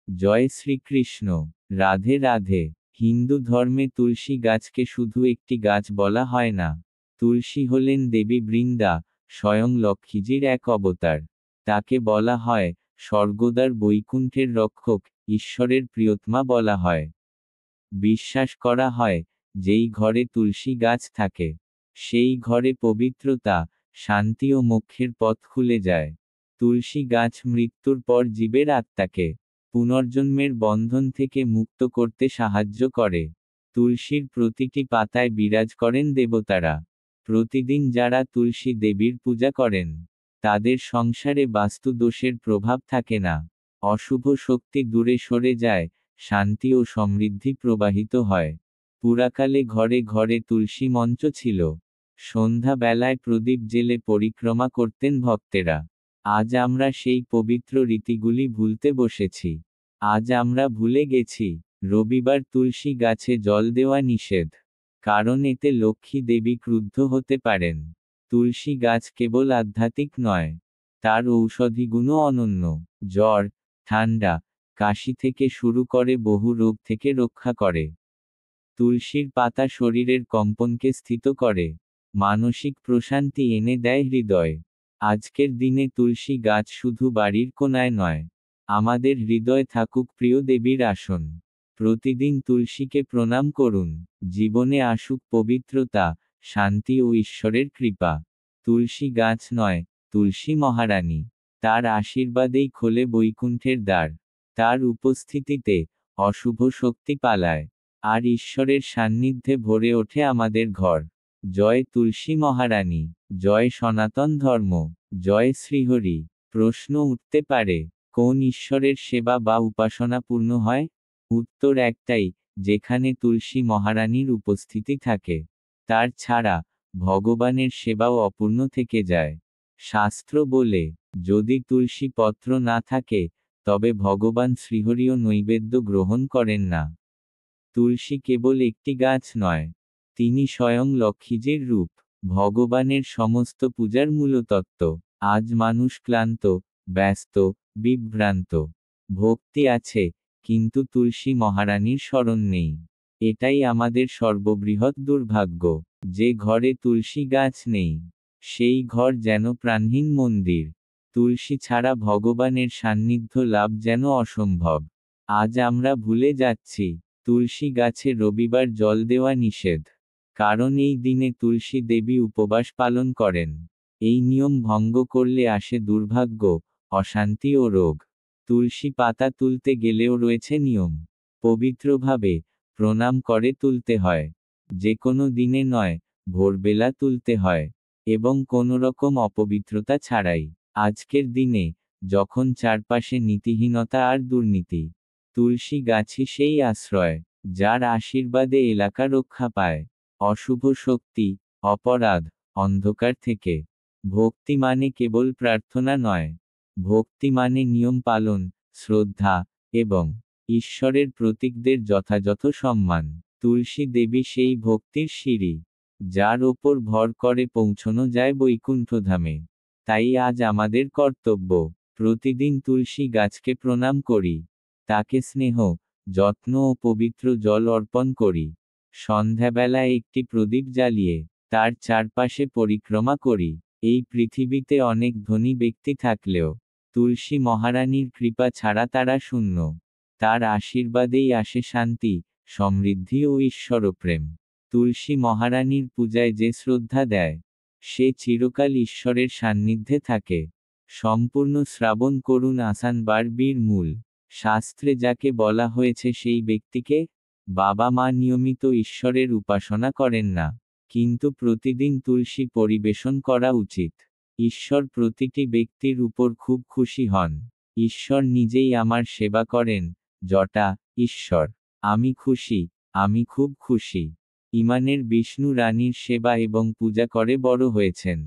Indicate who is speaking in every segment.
Speaker 1: জয় শ্রীকৃষ্ণ। রাধে রাধে। হিন্দু ধর্মে তুলসী গাছকে শুধু একটি গাছ বলা হয় না। তুলসী হলেন দেবী বৃন্দা, স্বয়ং লক্ষ্মীজির এক অবতার। তাকে বলা হয় স্বর্গদ্বার, বৈকুণ্ঠের রক্ষক, ঈশ্বরের প্রিয়তমা বলা হয়। বিশ্বাস করা হয় যেই ঘরে তুলসী গাছ থাকে সেই ঘরে পবিত্রতা, শান্তি ও মোক্ষের পথ খুলে যায়। তুলসী গাছ মৃত্যুর পর জীবের আত্মাকে পুনর্জন্মের বন্ধন থেকে মুক্ত করতে সাহায্য করে। তুলসীর প্রতিটি পাতায় বিরাজ করেন দেবতারা। প্রতিদিন যারা তুলসী দেবীর পূজা করেন তাদের সংসারে বাস্তু দোষের প্রভাব থাকে না, অশুভ শক্তি দূরে সরে যায়, শান্তি ও সমৃদ্ধি প্রবাহিত হয়। পুরাকালে ঘরে ঘরে তুলসী মঞ্চ ছিল। সন্ধ্যা বেলায় প্রদীপ জেলে পরিক্রমা করতেন ভক্তেরা। আজ আমরা সেই পবিত্র রীতিগুলি ভুলতে বসেছি। আজ আমরা ভুলে গেছি রবিবার তুলসী গাছে জল দেওয়া নিষেধ, কারণ এতে লক্ষ্মী দেবী ক্রুদ্ধ হতে পারেন। তুলসী গাছ কেবল আধ্যাত্মিক নয়, তার ঔষধি গুণও অনন্য। জ্বর, ঠান্ডা, কাশি থেকে শুরু করে বহু রোগ থেকে রক্ষা করে। তুলসীর পাতা শরীরের কম্পনকে স্থিত করে, মানসিক প্রশান্তি এনে দেয় হৃদয়ে। আজকের দিনে তুলসী গাছ শুধু বাড়ির কোণায় নয়, আমাদের হৃদয়ে থাকুক প্রিয় দেবীর আসন। প্রতিদিন তুলসীকে প্রণাম করুন, জীবনে আসুক পবিত্রতা, শান্তি ও ঈশ্বরের কৃপা। তুলসী গাছ নয়, তুলসী মহারানী। তার আশীর্বাদেই খোলে বৈকুণ্ঠের দ্বার। তার উপস্থিতিতে অশুভ শক্তি পালায়, আর ঈশ্বরের সান্নিধ্যে ভরে ওঠে আমাদের ঘর। জয় তুলসী মহারানী, জয় সনাতন ধর্ম, জয় শ্রীহরি। প্রশ্ন উঠতে পারে, কোন ঈশ্বরের সেবা বা উপাসনা পূর্ণ হয়? উত্তর একটাই, যেখানে তুলসী মহারানীর উপস্থিতি থাকে। তার ছাড়া ভগবানের সেবাও অপূর্ণ থেকে যায়। শাস্ত্র বলে, যদি তুলসী পত্র না থাকে তবে ভগবান শ্রীহরিও নৈবেদ্য গ্রহণ করেন না। তুলসী কেবল একটি গাছ নয়, তিনি স্বয়ং লক্ষ্মীজির রূপ, ভগবানের সমস্ত পূজার মূলতত্ত্ব। আজ মানুষ ক্লান্ত, ব্যস্ত, বিভ্রান্ত। ভক্তি আছে, কিন্তু তুলসী মহারানীর স্মরণ নেই। এটাই আমাদের সর্ববৃহৎ দুর্ভাগ্য। যে ঘরে তুলসী গাছ নেই সেই ঘর যেন প্রাণহীন মন্দির। তুলসী ছাড়া ভগবানের সান্নিধ্য লাভ যেন অসম্ভব। আজ আমরা ভুলে যাচ্ছি তুলসী গাছে রবিবার জল দেওয়া নিষেধ, কারণ এই দিনে তুলসী দেবী উপবাস পালন করেন। এই নিয়ম ভঙ্গ করলে আসে দুর্ভাগ্য, অশান্তি ও রোগ। তুলসী পাতা তুলতে গেলেও রয়েছে নিয়ম। পবিত্রভাবে প্রণাম করে তুলতে হয়। যে কোনো দিনে নয়, ভোরবেলা তুলতে হয়, এবং কোনো রকম অপবিত্রতা ছাড়াই। আজকের দিনে যখন চারপাশে নীতিহীনতা আর দুর্নীতি, তুলসী গাছই সেই আশ্রয়, যার আশীর্বাদে এলাকা রক্ষা পায় অশুভ শক্তি, অপরাধ, অন্ধকার থেকে। ভক্তি মানে কেবল প্রার্থনা নয়, ভক্তি মানে নিয়ম পালন, শ্রদ্ধা, এবং ঈশ্বরের প্রতীকদের যথাযথ সম্মান। তুলসী দেবী সেই ভক্তির সিঁড়ি, যার ওপর ভর করে পৌঁছনো যায় বৈকুণ্ঠধামে। তাই আজ আমাদের কর্তব্য, প্রতিদিন তুলসী গাছকে প্রণাম করি, তাকে স্নেহ, যত্ন ও পবিত্র জল অর্পণ করি। সন্ধ্যাবেলায় একটি প্রদীপ জ্বালিয়ে তার চারপাশে পরিক্রমা করি। এই পৃথিবীতে অনেক ধনী ব্যক্তি থাকলেও তুলসী মহারানীর কৃপা ছাড়া তারা শূন্য। তার আশীর্বাদেই আসে শান্তি, সমৃদ্ধি ও ঈশ্বরপ্রেম। তুলসী মহারানীর পূজায় যে শ্রদ্ধা দেয় সে চিরকাল ঈশ্বরের সান্নিধ্যে থাকে। সম্পূর্ণ শ্রাবণ করুন আসান বার বীর মূল। শাস্ত্রে যাকে বলা হয়েছে সেই ব্যক্তিকে, বাবা মা নিয়মিত ঈশ্বরের উপাসনা করেন না, কিন্তু প্রতিদিন তুলসী পরিবেশন করা উচিত। ঈশ্বর প্রতিটি ব্যক্তির উপর খুব খুশি হন। ঈশ্বর নিজেই আমার সেবা করেন। জটা, ঈশ্বর, আমি খুশি, আমি খুব খুশি। ইমানের বিষ্ণু রানীর সেবা এবং পূজা করে বড় হয়েছেন।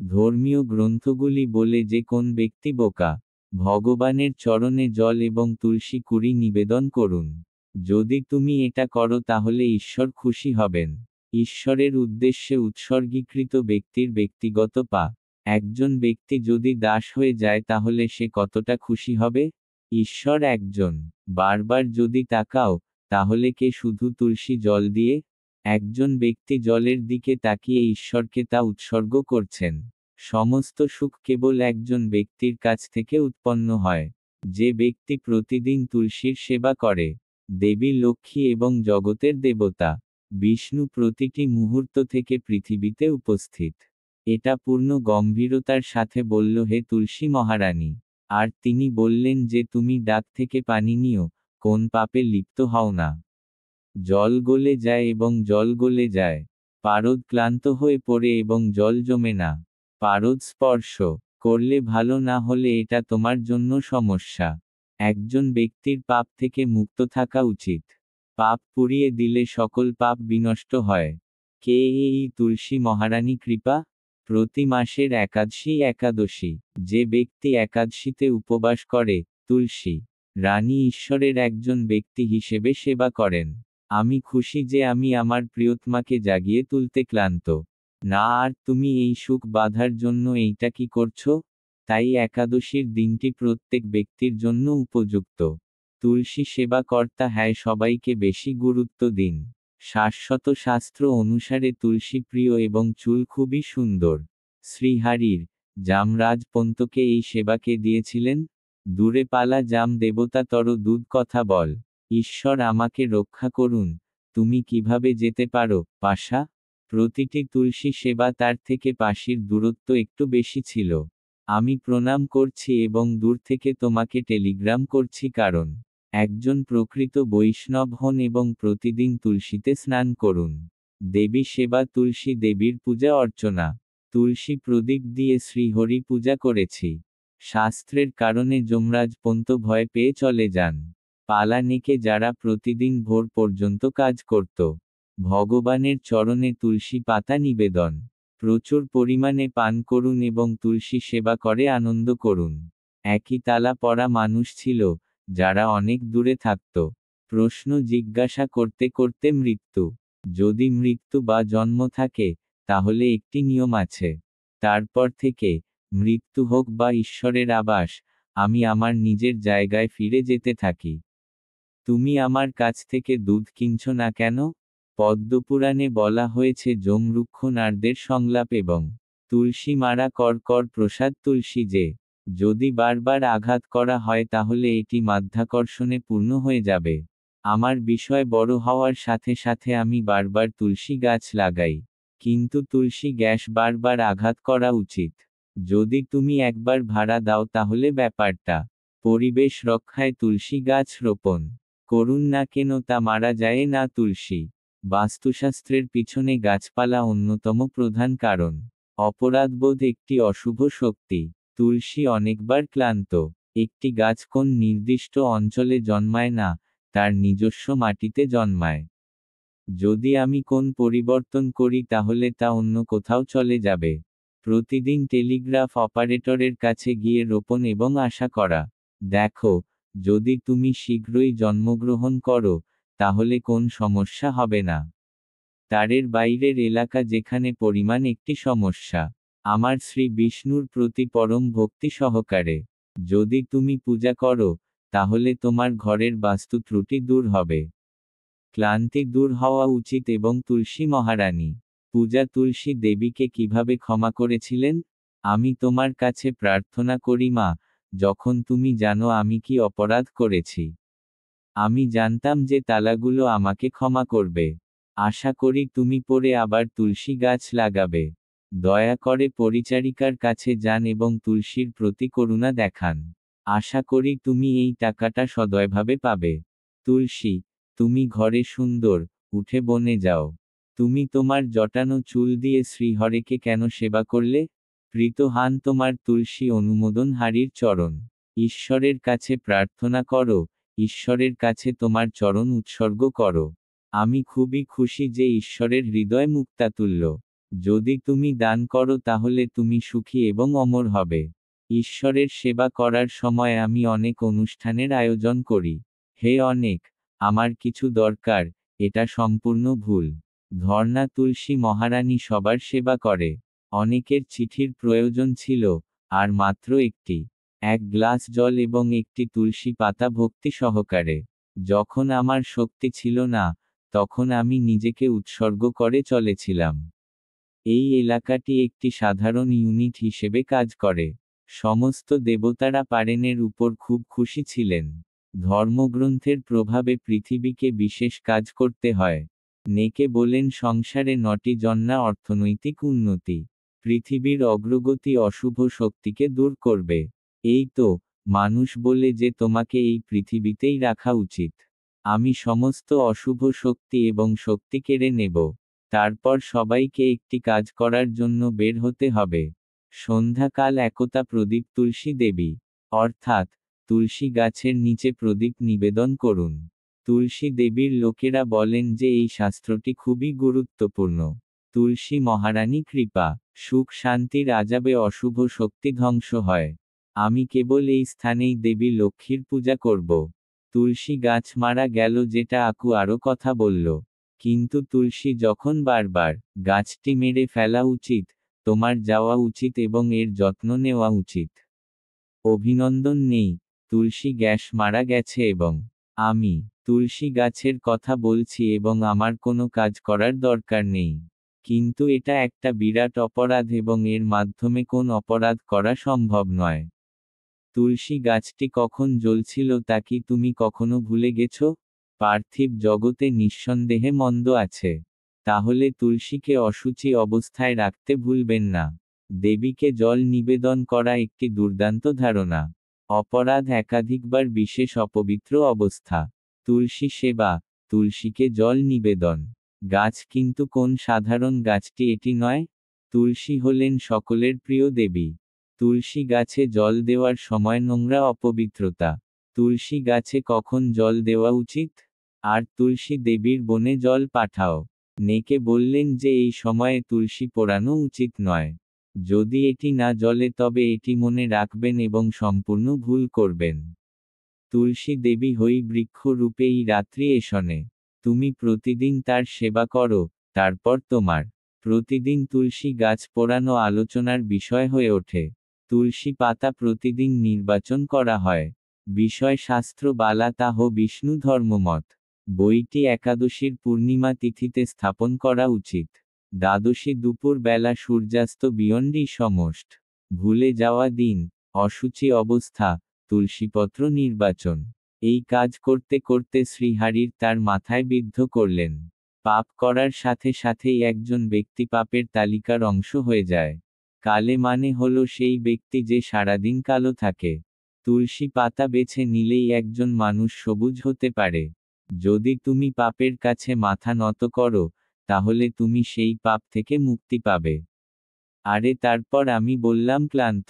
Speaker 1: ধর্মীয় গ্রন্থগুলি বলে যে কোন ব্যক্তি বোকা, ভগবানের চরণে জল এবং তুলসী কুড়ি নিবেদন করুন। যদি তুমি এটা করো তাহলে ঈশ্বর খুশি হবেন। ঈশ্বরের উদ্দেশ্যে উৎসর্গীকৃত ব্যক্তির ব্যক্তিগত পা। একজন ব্যক্তি যদি দাস হয়ে যায় তাহলে সে কতটা খুশি হবে? ঈশ্বর একজন। বারবার যদি তাকাও, তাহলে কে শুধু তুলসী জল দিয়ে? একজন ব্যক্তি জলের দিকে তাকিয়ে ঈশ্বরকে তা উৎসর্গ করছেন। সমস্ত সুখ কেবল একজন ব্যক্তির কাছ থেকে উৎপন্ন হয়। যে ব্যক্তি প্রতিদিন তুলসীর সেবা করে, দেবী লক্ষ্মী এবং জগতের দেবতা বিষ্ণু প্রতিটি মুহূর্ত থেকে পৃথিবীতে উপস্থিত। এটা পূর্ণ গম্ভীরতার সাথে বলল, হে তুলসী মহারানী। আর তিনি বললেন যে তুমি ডাক থেকে পানি নিও, কোন পাপে লিপ্ত হও না। জল গলে যায় এবং জল গলে যায়। পারদ ক্লান্ত হয়ে পড়ে এবং জল জমে না। পারদ স্পর্শ করলে ভালো না হলে এটা তোমার জন্য সমস্যা। একজন ব্যক্তির পাপ থেকে মুক্ত থাকা উচিত। পাপ পুড়িয়ে দিলে সকল পাপ বিনষ্ট হয়। কে এই তুলসী মহারানী কৃপা? প্রতি মাসের একাদশী যে ব্যক্তি একাদশীতে উপবাস করে, তুলসী রানী ঈশ্বরের একজন ব্যক্তি হিসেবে সেবা করেন। আমি খুশি যে আমি আমার প্রিয়তমাকে জাগিয়ে তুলতে ক্লান্ত না। আর তুমি এই সুখ বাঁধার জন্য এইটা কি করছো? তাই একাদশীর দিনটি প্রত্যেক ব্যক্তির জন্য উপযুক্ত। তুলসী সেবা কর্তা, হ্যাঁ, সবাইকে বেশি গুরুত্ব দিন। শাশ্বত শাস্ত্র অনুসারে তুলসী প্রিয় এবং চুল খুবই সুন্দর। শ্রীহারির জামরাজ পন্তকে এই সেবাকে দিয়েছিলেন। দূরে পালা জাম দেবতা তর দুধ কথা বল। ঈশ্বর আমাকে রক্ষা করুন, তুমি কিভাবে যেতে পারো, পাশা? প্রতিটি তুলসী সেবা তার থেকে পাশির দূরত্ব একটু বেশি ছিল। আমি প্রণাম করছি এবং দূর থেকে তোমাকে টেলিগ্রাম করছি, কারণ একজন প্রকৃত বৈষ্ণব হন এবং প্রতিদিন তুলসীতে স্নান করুন। দেবী সেবা, তুলসী দেবীর পূজা অর্চনা। তুলসী প্রদীপ দিয়ে শ্রীহরি পূজা করেছি। শাস্ত্রের কারণে যমরাজ পন্ত ভয় পেয়ে চলে যান। পালানেকে যারা প্রতিদিন ভোর পর্যন্ত কাজ করত, ভগবানের চরণে তুলসী পাতা নিবেদন। প্রচুর পরিমাণে পান করুন এবং তুলসী সেবা করে আনন্দ করুন। একই তালা পড়া মানুষ ছিল, যারা অনেক দূরে থাকত। প্রশ্ন জিজ্ঞাসা করতে করতে মৃত্যু। যদি মৃত্যু বা জন্ম থাকে, তাহলে একটি নিয়ম আছে। তারপর থেকে, মৃত্যু হোক বা ঈশ্বরের আবাস, আমি আমার নিজের জায়গায় ফিরে যেতে থাকি। তুমি আমার কাছ থেকে দুধ কিনছো না কেন? পদ্মপুরাণে বলা হয়েছে যমরুক্ষ নারদের সংলাপ এবং তুলসী মারা কর কর প্রসাদ তুলসী যে। যদি বারবার আঘাত করা হয় তাহলে এটি মাধ্যাকর্ষণে পূর্ণ হয়ে যাবে। আমার বিষয় বড় হওয়ার সাথে সাথে আমি বারবার তুলসী গাছ লাগাই। কিন্তু তুলসী গ্যাস বারবার আঘাত করা উচিত। যদি তুমি একবার ভাড়া দাও তাহলে ব্যাপারটা পরিবেশ রক্ষায় তুলসী গাছ রোপণ করুন না কেন, তা মারা যায় না। তুলসী বাস্তুশাস্ত্রের পিছনে গাছপালা অন্যতম প্রধান কারণ। অপরাধবোধ একটি অশুভ শক্তি। তুলসী অনেকবার ক্লান্ত। একটি গাছ কোন নির্দিষ্ট অঞ্চলে জন্মায় না, তার নিজস্ব মাটিতে জন্মায়। যদি আমি কোন পরিবর্তন করি তাহলে তা অন্য কোথাও চলে যাবে। প্রতিদিন টেলিগ্রাফ অপারেটরের কাছে গিয়ে রোপণ এবং আশা করা। দেখো, যদি তুমি শীঘ্রই জন্মগ্রহণ করো, তাহলে কোন সমস্যা হবে না। তারের বাইরের এলাকা যেখানে পরিমাণ একটি সমস্যা। আমার শ্রী বিষ্ণুর প্রতি পরম ভক্তি সহকারে যদি তুমি পূজা করো, তাহলে তোমার ঘরের বাস্তু ত্রুটি দূর হবে। ক্লান্তি দূর হওয়া উচিত এবং তুলসী মহারানী পূজা তুলসী দেবীকে কিভাবে ক্ষমা করেছিলেন? আমি তোমার কাছে প্রার্থনা করি মা, যখন তুমি জানো আমি কি অপরাধ করেছি। আমি জানতাম যে তালাগুলো আমাকে ক্ষমা করবে। আশা করি তুমি পরে আবার তুলসী গাছ লাগাবে। দয়া করে পরিচারিকার কাছে যান এবং তুলসীর প্রতি করুণা দেখান। আশা করি তুমি এই টাকাটা সদয়ভাবে পাবে। তুলসী, তুমি ঘরে সুন্দর, উঠে বনে যাও। তুমি তোমার জটানো চুল দিয়ে শ্রীহরেকে কেন সেবা করলে? প্রীত হান তোমার তুলসী অনুমোদন হারির চরণ। ঈশ্বরের কাছে প্রার্থনা করো, ঈশ্বরের কাছে তোমার চরণ উৎসর্গ করো। আমি খুবই খুশি যে ঈশ্বরের হৃদয় মুক্তাতুল্য। যদি তুমি দান করো তাহলে তুমি সুখী এবং অমর হবে। ঈশ্বরের সেবা করার সময় আমি অনেক অনুষ্ঠানের আয়োজন করি। হে অনেক, আমার কিছু দরকার, এটা সম্পূর্ণ ভুল। ধর্ণা তুলসী মহারানী সবার সেবা করে। অনেকের চিঠির প্রয়োজন ছিল, আর মাত্র একটি। এক গ্লাস জল এবং একটি তুলসী পাতা ভক্তি সহকারে। যখন আমার শক্তি ছিল না, তখন আমি নিজেকে উৎসর্গ করে চলেছিলাম। এই এলাকাটি একটি সাধারণ ইউনিট হিসেবে কাজ করে। সমস্ত দেবতারা পারেনের উপর খুব খুশি ছিলেন। ধর্মগ্রন্থের প্রভাবে পৃথিবীকে বিশেষ কাজ করতে হয়। নেকে বলেন সংসারে 9টি জন্না অর্থনৈতিক উন্নতি। পৃথিবীর অগ্রগতি অশুভ শক্তিকে দূর করবে। এই তো, মানুষ বলে যে তোমাকে এই পৃথিবীতেই রাখা উচিত। আমি সমস্ত অশুভ শক্তি এবং শক্তি কেড়ে নেব। তারপর সবাইকে একটি কাজ করার জন্য বের হতে হবে। সন্ধ্যাকাল একতা প্রদীপ তুলসী দেবী, অর্থাৎ তুলসী গাছের নিচে প্রদীপ নিবেদন করুন। তুলসী দেবীর লোকেরা বলেন যে এই শাস্ত্রটি খুবই গুরুত্বপূর্ণ। তুলসী মহারানী কৃপা, সুখ শান্তির আজাবে অশুভ শক্তি ধ্বংস হয়। আমি কেবল এই স্থানেই দেবী লক্ষ্মীর পূজা করব। তুলসী গাছ মারা গেল, যেটা আকু আরও কথা বলল। কিন্তু তুলসী যখন বারবার, গাছটি মেরে ফেলা উচিত, তোমার যাওয়া উচিত এবং এর যত্ন নেওয়া উচিত। অভিনন্দন নেই, তুলসী গ্যাস মারা গেছে এবং আমি তুলসী গাছের কথা বলছি এবং আমার কোনো কাজ করার দরকার নেই। কিন্তু এটা একটা বিরাট অপরাধ এবং এর মাধ্যমে কোন অপরাধ করা সম্ভব নয়। তুলসী গাছটি কখন জ্বলছিল তা কি তুমি কখনো ভুলে গেছ? পার্থিব জগতে নিঃসন্দেহে মন্দ আছে। তাহলে তুলসীকে অশুচি অবস্থায় রাখতে ভুলবেন না। দেবীকে জল নিবেদন করা একটি দুর্দান্ত ধারণা। অপরাধ একাধিকবার বিশেষ অপবিত্র অবস্থা। তুলসী সেবা, তুলসীকে জল নিবেদন। গাছ কিন্তু কোন সাধারণ গাছটি এটি নয়? তুলসী হলেন সকলের প্রিয় দেবী। তুলসী গাছে জল দেওয়ার সময় নোংরা অপবিত্রতা। তুলসী গাছে কখন জল দেওয়া উচিত? আর তুলসী দেবীর বনে জল পাঠাও। নেকে বললেন যে এই সময়ে তুলসী পোড়ানো উচিত নয়। যদি এটি না জ্বলে তবে এটি মনে রাখবেন এবং সম্পূর্ণ ভুল করবেন। তুলসী দেবী হই বৃক্ষ রূপে এই রাত্রি এসনে। তুমি প্রতিদিন তার সেবা করো, তারপর তোমার প্রতিদিন তুলসী গাছ পোড়ানো আলোচনার বিষয় হয়ে ওঠে। তুলসী পাতা প্রতিদিন নির্বাচন করা হয়। বিষয় শাস্ত্র বালা তাহ বিষ্ণু ধর্মমত। বইটি একাদশীর পূর্ণিমা তিথিতে স্থাপন করা উচিত। দ্বাদশী দুপুর বেলা সূর্যাস্ত বিয়ন্ডি সমষ্ট। ভুলে যাওয়া দিন, অশুচি অবস্থা, তুলসীপত্র নির্বাচন। এই কাজ করতে করতে শ্রীহারির তার মাথায় বিদ্ধ করলেন। পাপ করার সাথে সাথেই একজন ব্যক্তি পাপের তালিকার অংশ হয়ে যায়। কালে মানে হলো সেই ব্যক্তি যে সারাদিন কালো থাকে। তুলসী পাতা বেছে নিলেই একজন মানুষ সবুজ হতে পারে। যদি তুমি পাপের কাছে মাথা নত করো, তাহলে তুমি সেই পাপ থেকে মুক্তি পাবে। আরে তারপর আমি বললাম ক্লান্ত।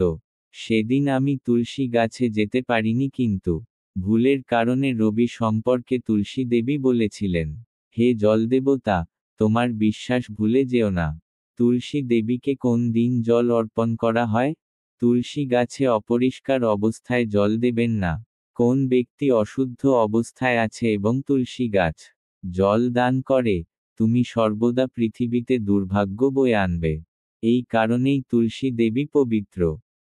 Speaker 1: সেদিন আমি তুলসী গাছে যেতে পারিনি, কিন্তু ভুলের কারণে রবি সম্পর্কে তুলসী দেবী বলেছিলেন, হে জলদেবতা, তোমার বিশ্বাস ভুলে যেও না। তুলসী দেবীকে কোন দিন জল অর্পণ করা হয়? তুলসী গাছে অপরিষ্কার অবস্থায় জল দেবেন না। কোন ব্যক্তি অশুদ্ধ অবস্থায় আছে এবং তুলসী গাছ জল দান করে, তুমি সর্বদা পৃথিবীতে দুর্ভাগ্য বয়ে আনবে। এই কারণেই তুলসী দেবী পবিত্র।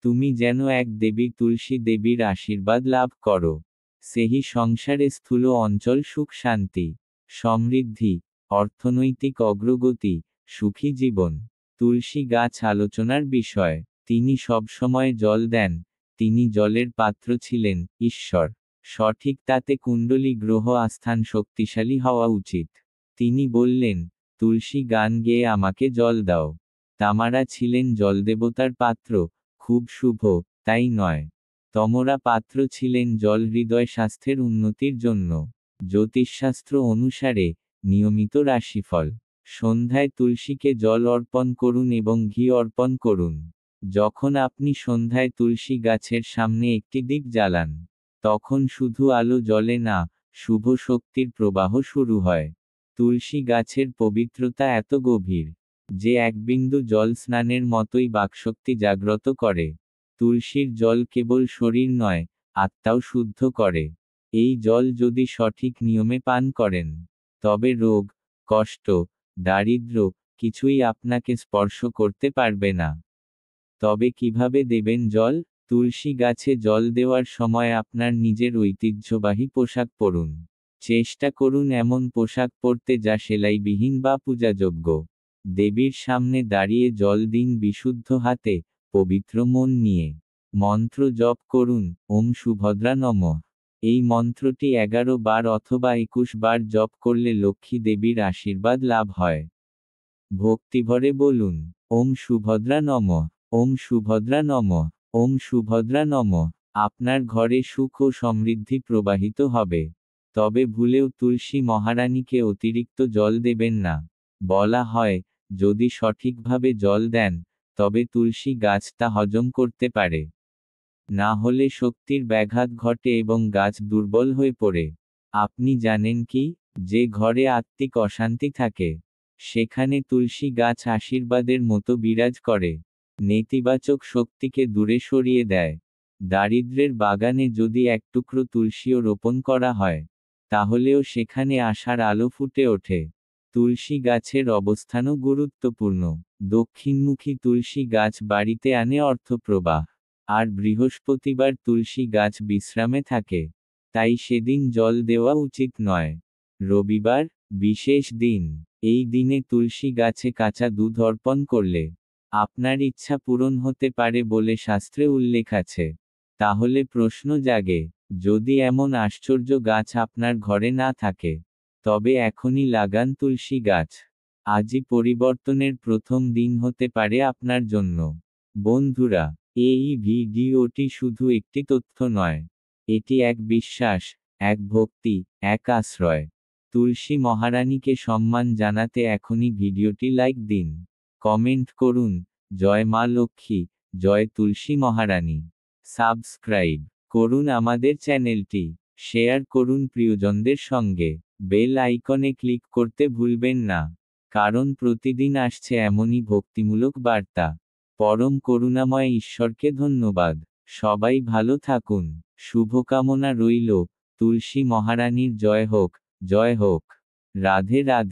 Speaker 1: তুমি যেন এক দেবী তুলসী দেবীর আশীর্বাদ লাভ করো। সেহি সংসারে স্থূল অঞ্চল সুখ শান্তি, সমৃদ্ধি, অর্থনৈতিক অগ্রগতি, সুখী জীবন। তুলসী গাছ আলোচনার বিষয়। তিনি সবসময় জল দেন। তিনি জলের পাত্র ছিলেন, ঈশ্বর। সঠিক তাতে কুণ্ডলী গ্রহ আস্থান শক্তিশালী হওয়া উচিত। তিনি বললেন, তুলসী গান গেয়ে আমাকে জল দাও। তামারা ছিলেন জলদেবতার পাত্র, খুব শুভ, তাই নয়? তমরা পাত্র ছিলেন জল হৃদয় স্বাস্থ্যের উন্নতির জন্য। জ্যোতিষশাস্ত্র অনুসারে নিয়মিত রাশিফল। সন্ধ্যায় তুলসীকে জল অর্পণ করুন এবং ঘি অর্পণ করুন। যখন আপনি সন্ধ্যায় তুলসী গাছের সামনে একটি দীপ জ্বালান, তখন শুধু আলো জ্বলে না, শুভ শক্তির প্রবাহ শুরু হয়। তুলসী গাছের পবিত্রতা এত গভীর যে এক বিন্দু জল স্নানের মতোই বাকশক্তি জাগ্রত করে। তুলসীর জল কেবল শরীর নয়, আত্মাও শুদ্ধ করে। এই জল যদি সঠিক নিয়মে পান করেন, তবে রোগ, কষ্ট, দারিদ্র্য কিছুই আপনাকে স্পর্শ করতে পারবে না। তবে কিভাবে দেবেন জল? তুলসী গাছে জল দেওয়ার সময় আপনার নিজের ঐতিহ্যবাহী পোশাক পরুন। চেষ্টা করুন এমন পোশাক পরতে যা সেলাইবিহীন বা পূজাযোগ্য। দেবীর সামনে দাঁড়িয়ে জল দিন বিশুদ্ধ হাতে, পবিত্র মন নিয়ে। মন্ত্র জপ করুন, ওম সুভদ্রা নমঃ। এই মন্ত্রটি 11 বার অথবা 21 বার জপ করলে লক্ষ্মী দেবীর আশীর্বাদ লাভ হয়। ভক্তিভরে বলুন, ওম সুভদ্রা নমঃ, ওম সুভদ্রা নমঃ, ওম সুভদ্রা নমঃ। আপনার ঘরে সুখ ও সমৃদ্ধি প্রবাহিত হবে। তবে ভুলেও তুলসী মহারানীকে অতিরিক্ত জল দেবেন না। বলা হয়, যদি সঠিকভাবে জল দেন, তবে তুলসী গাছ তা হজম করতে পারে। না হলে শক্তির ব্যাঘাত ঘটে এবং গাছ দুর্বল হয়ে পড়ে। আপনি জানেন কি, যে ঘরে আত্মিক অশান্তি থাকে, সেখানে তুলসী গাছ আশীর্বাদের মতো বিরাজ করে। নেতিবাচক শক্তিকে দূরে সরিয়ে দেয়। দারিদ্র্যের বাগানে যদি এক টুকরো তুলসীও রোপণ করা হয়, তাহলেও সেখানে আশার আলো ফুটে ওঠে। তুলসী গাছের অবস্থানও গুরুত্বপূর্ণ। দক্ষিণমুখী তুলসী গাছ বাড়িতে আনে অর্থপ্রবাহ। আর বৃহস্পতিবার তুলসী গাছ বিশ্রামে থাকে। তাই সেদিন জল দেওয়া উচিত নয়। রবিবার, বিশেষ দিন। এই দিনে তুলসী গাছে কাঁচা দুধ অর্পণ করলে আপনার ইচ্ছা পূরণ হতে পারে বলে শাস্ত্রে উল্লেখ আছে। তাহলে প্রশ্ন জাগে, যদি এমন আশ্চর্য গাছ আপনার ঘরে না থাকে, তবে এখনই লাগান তুলসী গাছ। আজই পরিবর্তনের প্রথম দিন হতে পারে আপনার জন্য। বন্ধুরা, এই ভিডিওটি শুধু একটি তথ্য নয়, এটি এক বিশ্বাস, এক ভক্তি, এক আশ্রয়। তুলসী মহারানীকে সম্মান জানাতে এখনই ভিডিওটি লাইক দিন। কমেন্ট করুন, জয় মা লক্ষ্মী, জয় তুলসী মহারানী। সাবস্ক্রাইব করুন আমাদের চ্যানেলটি, শেয়ার করুন প্রিয়জনদের সঙ্গে, বেল আইকনে ক্লিক করতে ভুলবেন না। কারণ প্রতিদিন আসছে এমনই ভক্তিমূলক বার্তা। পরম করুণাময় ঈশ্বরকে ধন্যবাদ। সবাই ভালো থাকুন। শুভকামনা রইল। তুলসী মহারানীর জয় হোক, জয় হোক। রাধে রাধে।